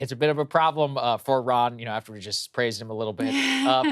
It's a bit of a problem for Ron, after we just praised him a little bit.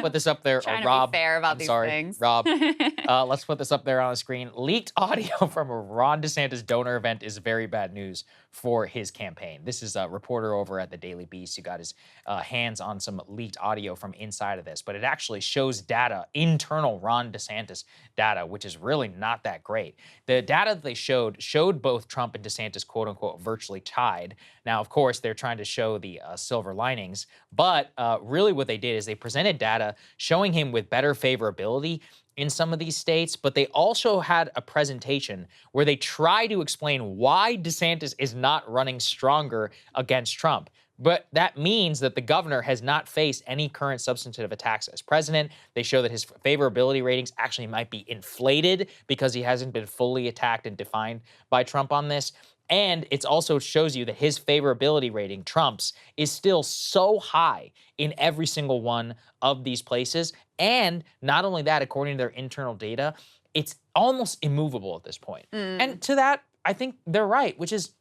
Put this up there. Trying to Rob, be fair about I'm these sorry, things. Rob. Let's put this up there on the screen. Leaked audio from a Ron DeSantis donor event is very bad news for his campaign. This is a reporter over at the Daily Beast who got his hands on some leaked audio from inside of this, but it actually shows data, internal Ron DeSantis data, which is really not that great. The data that they showed both Trump and DeSantis, quote unquote, virtually tied. Now, of course, they're trying to show the silver linings, but really what they did is they presented data showing him with better favorability in some of these states, but they also had a presentation where they try to explain why DeSantis is not running stronger against Trump. But that means that the governor has not faced any current substantive attacks as president. They show that his favorability ratings actually might be inflated because he hasn't been fully attacked and defined by Trump on this. And it also shows you that his favorability rating, Trump's, is still so high in every single one of these places. And not only that, according to their internal data, it's almost immovable at this point. And to that, I think they're right, which is,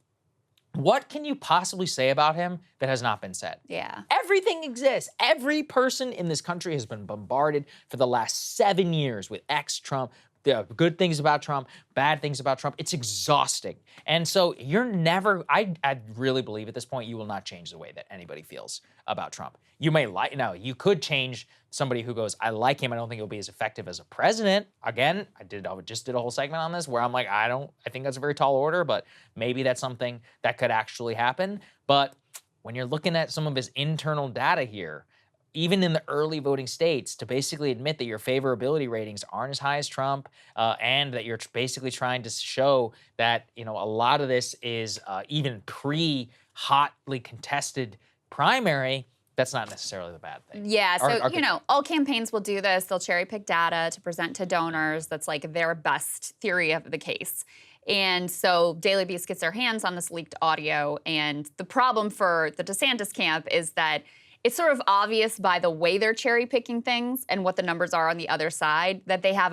what can you possibly say about him that has not been said? Yeah. Everything exists. Every person in this country has been bombarded for the last 7 years with ex-Trump, the good things about Trump, bad things about Trump. It's exhausting. And so you're never, I really believe at this point, you will not change the way that anybody feels about Trump. You may now you could change somebody who goes, I like him, I don't think he'll be as effective as a president. Again, I just did a whole segment on this where I'm like, I think that's a very tall order, but maybe that's something that could actually happen. But when you're looking at some of his internal data here, even in the early voting states, to basically admit that your favorability ratings aren't as high as Trump, and that you're basically trying to show that, a lot of this is even pre-hotly contested primary, that's not necessarily the bad thing. Yeah, so, all campaigns will do this. They'll cherry pick data to present to donors. That's like their best theory of the case. And so Daily Beast gets their hands on this leaked audio. And the problem for the DeSantis camp is that it's sort of obvious by the way they're cherry picking things and what the numbers are on the other side that they have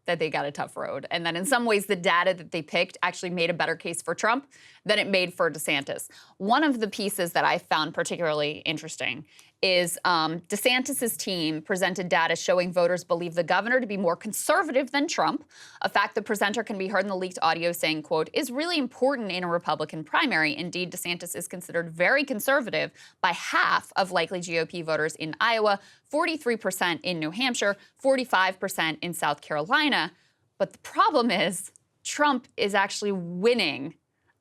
that they got a tough road. And that in some ways the data that they picked actually made a better case for Trump than it made for DeSantis. One of the pieces that I found particularly interesting is DeSantis's team presented data showing voters believe the governor to be more conservative than Trump, a fact the presenter can be heard in the leaked audio saying, quote, is really important in a Republican primary. Indeed, DeSantis is considered very conservative by half of likely GOP voters in Iowa, 43% in New Hampshire, 45% in South Carolina. But the problem is Trump is actually winning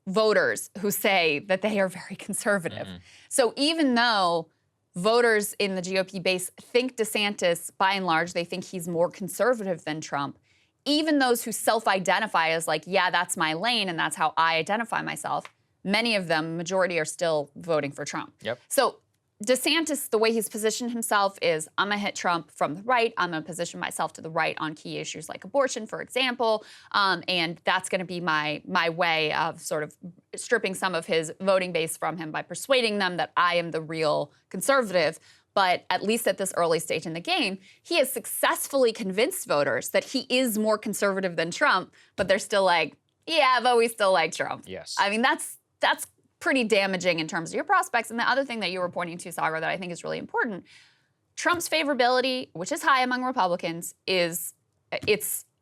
voters who say that they are very conservative. So even though voters in the GOP base think DeSantis, by and large, they think he's more conservative than Trump, even those who self-identify as like, yeah, that's my lane and that's how I identify myself, many of them, majority, are still voting for Trump. Yep. So DeSantis, the way he's positioned himself is, I'm going to hit Trump from the right. I'm going to position myself to the right on key issues like abortion, for example. And that's going to be my way of sort of stripping some of his voting base from him by persuading them that I am the real conservative. But at least at this early stage in the game, he has successfully convinced voters that he is more conservative than Trump, but they're still like, yeah, but we still like Trump. Yes. I mean, that's pretty damaging in terms of your prospects. And the other thing that you were pointing to, Saagar, that I think is really important, Trump's favorability, which is high among Republicans, it's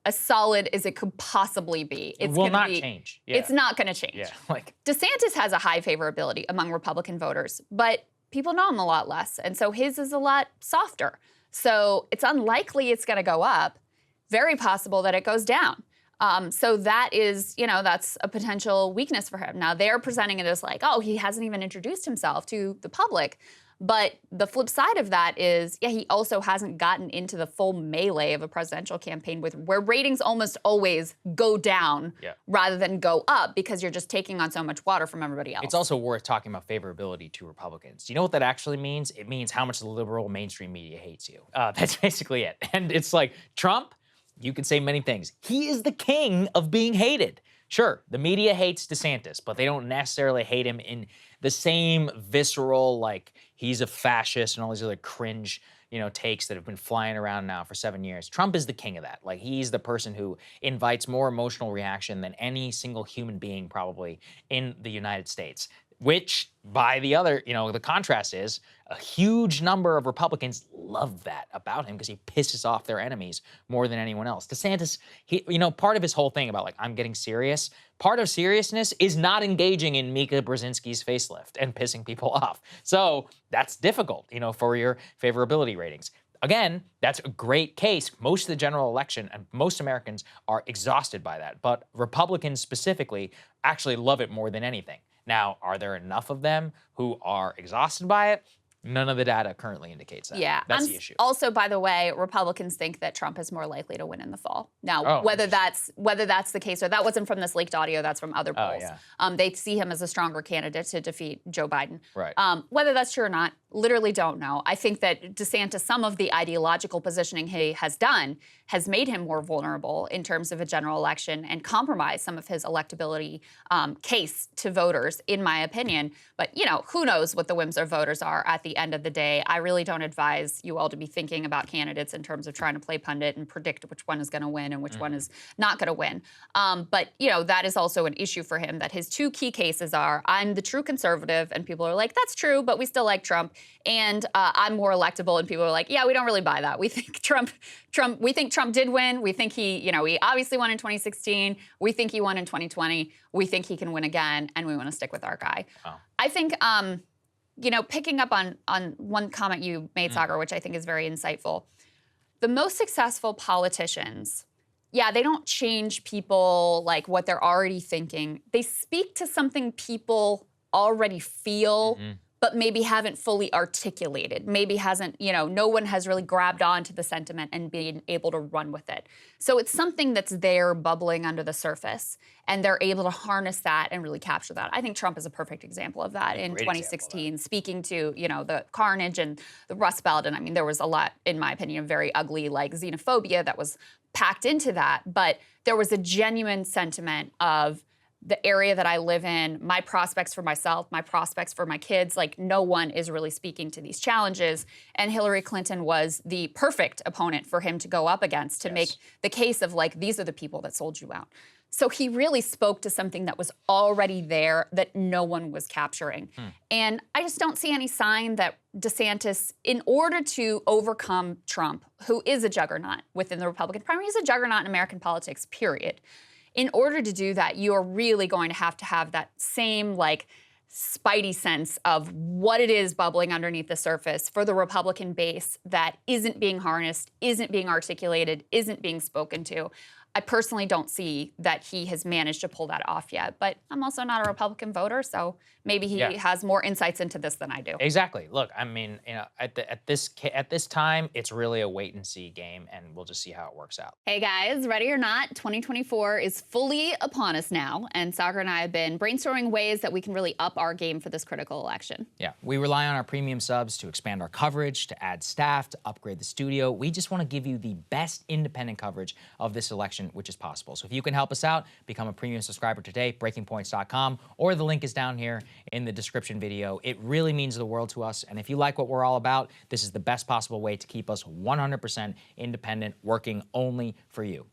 as solid as it could possibly be. It will not change. Yeah. It's not going to change. Yeah. DeSantis has a high favorability among Republican voters, but people know him a lot less. And so his is a lot softer. So it's unlikely it's going to go up. Very possible that it goes down. So that is, that's a potential weakness for him. Now, they're presenting it as like, oh, he hasn't even introduced himself to the public. But the flip side of that is, yeah, he also hasn't gotten into the full melee of a presidential campaign where ratings almost always go down rather than go up because you're just taking on so much water from everybody else. It's also worth talking about favorability to Republicans. Do you know what that actually means? It means how much the liberal mainstream media hates you. That's basically it. And it's like, Trump, you can say many things. He is the king of being hated. Sure, the media hates DeSantis, but they don't necessarily hate him in the same visceral, like, he's a fascist and all these other cringe, takes that have been flying around now for 7 years. Trump is the king of that. Like, he's the person who invites more emotional reaction than any single human being probably in the United States. which by the other, the contrast is a huge number of Republicans love that about him because he pisses off their enemies more than anyone else. DeSantis, part of his whole thing about I'm getting serious, part of seriousness is not engaging in Mika Brzezinski's facelift and pissing people off. So that's difficult, for your favorability ratings. Again, that's a great case. Most of the general election and most Americans are exhausted by that. But Republicans specifically actually love it more than anything. Now, are there enough of them who are exhausted by it? None of the data currently indicates that. Yeah, that's the issue. Also, by the way, Republicans think that Trump is more likely to win in the fall. Now, whether that's the case or that wasn't from this leaked audio, that's from other polls. They see him as a stronger candidate to defeat Joe Biden. Right. Whether that's true or not, literally don't know. I think that DeSantis, some of the ideological positioning he has done has made him more vulnerable in terms of a general election and compromise some of his electability case to voters, in my opinion. But, who knows what the whims of voters are at the end of the day. I really don't advise you all to be thinking about candidates in terms of trying to play pundit and predict which one is going to win and which one is not going to win. But, that is also an issue for him, that his two key cases are, I'm the true conservative, and people are like, that's true, but we still like Trump. And I'm more electable, and people are like, yeah, we don't really buy that. We think Trump did win. We think he obviously won in 2016. We think he won in 2020. We think he can win again, and we want to stick with our guy. Oh. I think, picking up on one comment you made, Saagar, which I think is very insightful. The most successful politicians, they don't change people like what they're already thinking. They speak to something people already feel, but maybe haven't fully articulated. Maybe hasn't, no one has really grabbed onto the sentiment and been able to run with it. So it's something that's there bubbling under the surface, and they're able to harness that and really capture that. I think Trump is a perfect example of that in 2016, speaking to, the carnage and the Rust Belt. And I mean, there was a lot, in my opinion, of very ugly, xenophobia that was packed into that. But there was a genuine sentiment of, the area that I live in, my prospects for myself, my prospects for my kids, no one is really speaking to these challenges. And Hillary Clinton was the perfect opponent for him to go up against to make the case of these are the people that sold you out. So he really spoke to something that was already there that no one was capturing. And I just don't see any sign that DeSantis, in order to overcome Trump, who is a juggernaut within the Republican primary, he's a juggernaut in American politics, period. In order to do that, you are really going to have that same spidey sense of what it is bubbling underneath the surface for the Republican base that isn't being harnessed, isn't being articulated, isn't being spoken to. I personally don't see that he has managed to pull that off yet, but I'm also not a Republican voter, so maybe he has more insights into this than I do. Exactly. Look, I mean, at this time, it's really a wait and see game, and we'll just see how it works out. Hey guys, ready or not, 2024 is fully upon us now, and Saagar and I have been brainstorming ways that we can really up our game for this critical election. Yeah, we rely on our premium subs to expand our coverage, to add staff, to upgrade the studio. We just want to give you the best independent coverage of this election, which is possible. So if you can help us out, become a premium subscriber today, breakingpoints.com, or the link is down here in the description video. It really means the world to us. And if you like what we're all about, this is the best possible way to keep us 100% independent, working only for you.